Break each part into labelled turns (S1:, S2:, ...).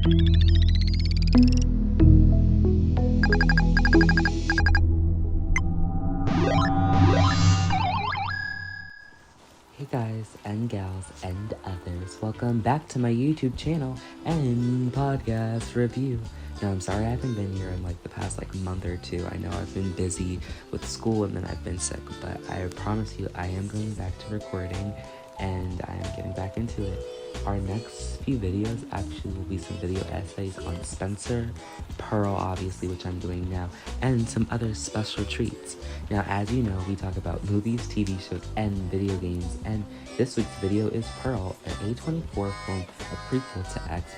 S1: Hey guys and gals and others, welcome back to my YouTube channel and podcast review. Now I'm sorry I haven't been here in like the past month or two. I know I've been busy with school and then I've been sick, but I promise you I am going back to recording and I am getting back into it. Our next few videos actually will be some video essays on Spencer, Pearl obviously, which I'm doing now, and some other special treats. Now, as you know, we talk about movies, TV shows, and video games, and this week's video is Pearl, an A24 film, a prequel to X,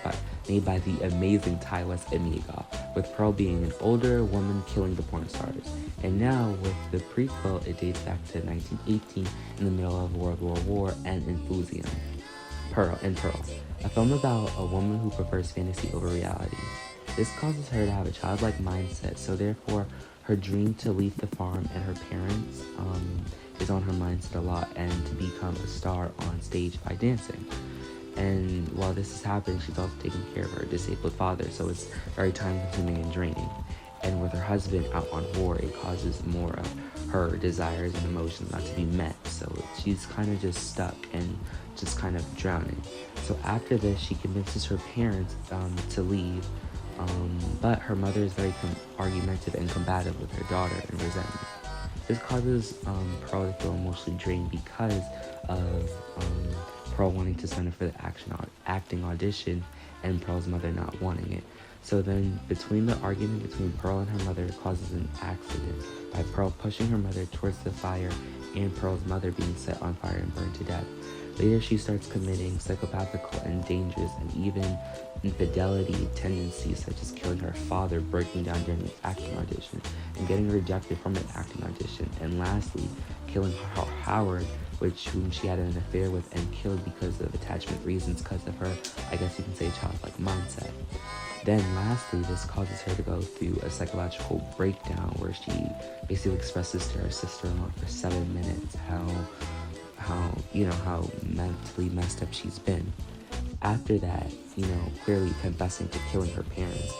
S1: made by the amazing Ty West Amiga, with Pearl being an older woman killing the porn stars. And now, with the prequel, it dates back to 1918 in the middle of World War and enthusiasm. Pearl, a film about a woman who prefers fantasy over reality. This causes her to have a childlike mindset, so therefore her dream to leave the farm and her parents is on her mindset a lot, and to become a star on stage by dancing. And while this is happening, she's also taking care of her disabled father, so it's very time-consuming and draining. And with her husband out on war, it causes more of her desires and emotions not to be met, so she's kind of just stuck and just kind of drowning. So after this, she convinces her parents to leave, but her mother is very argumentative and combative with her daughter and resentment. This causes Pearl to feel emotionally drained because of Pearl wanting to sign up for the acting audition and Pearl's mother not wanting it. So then, between the argument between Pearl and her mother causes an accident by Pearl pushing her mother towards the fire and Pearl's mother being set on fire and burned to death. Later, she starts committing psychopathical and dangerous and even infidelity tendencies, such as killing her father, breaking down during an acting audition, and getting rejected from an acting audition. And lastly, killing Howard, whom she had an affair with and killed because of attachment reasons, because of her, I guess you can say, childlike mindset. Then lastly, this causes her to go through a psychological breakdown where she basically expresses to her sister-in-law for 7 minutes how mentally messed up she's been. After that, clearly confessing to killing her parents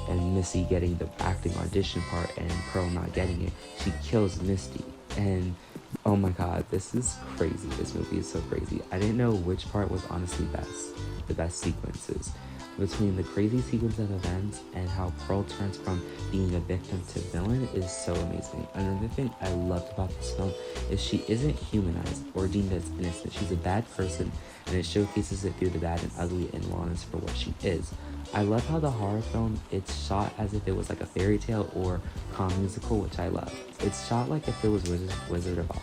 S1: and Missy getting the acting audition part and Pearl not getting it, she kills Misty. And oh my god, this is crazy. This movie is so crazy. I didn't know which part was honestly the best sequences. Between the crazy sequence of events and how Pearl turns from being a victim to villain is so amazing. Another thing I loved about this film is she isn't humanized or deemed as innocent. She's a bad person, and it showcases it through the bad and ugly and rawness for what she is. I love how the horror film, it's shot as if it was like a fairy tale or calm musical, which I love. It's shot like if it was Wizard of Oz.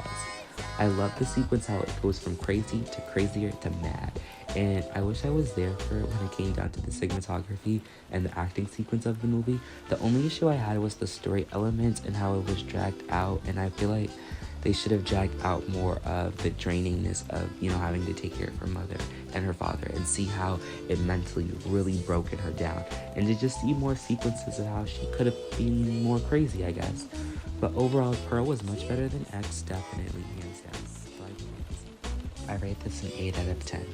S1: I love the sequence, how it goes from crazy to crazier to mad. And I wish I was there for it when it came down to the cinematography and the acting sequence of the movie. The only issue I had was the story elements and how it was dragged out, and I feel like they should have dragged out more of the drainingness of, having to take care of her mother and her father and see how it mentally really broken her down. And to just see more sequences of how she could have been more crazy, I guess. But overall, Pearl was much better than X, definitely, hands down. I rate this an 8 out of 10.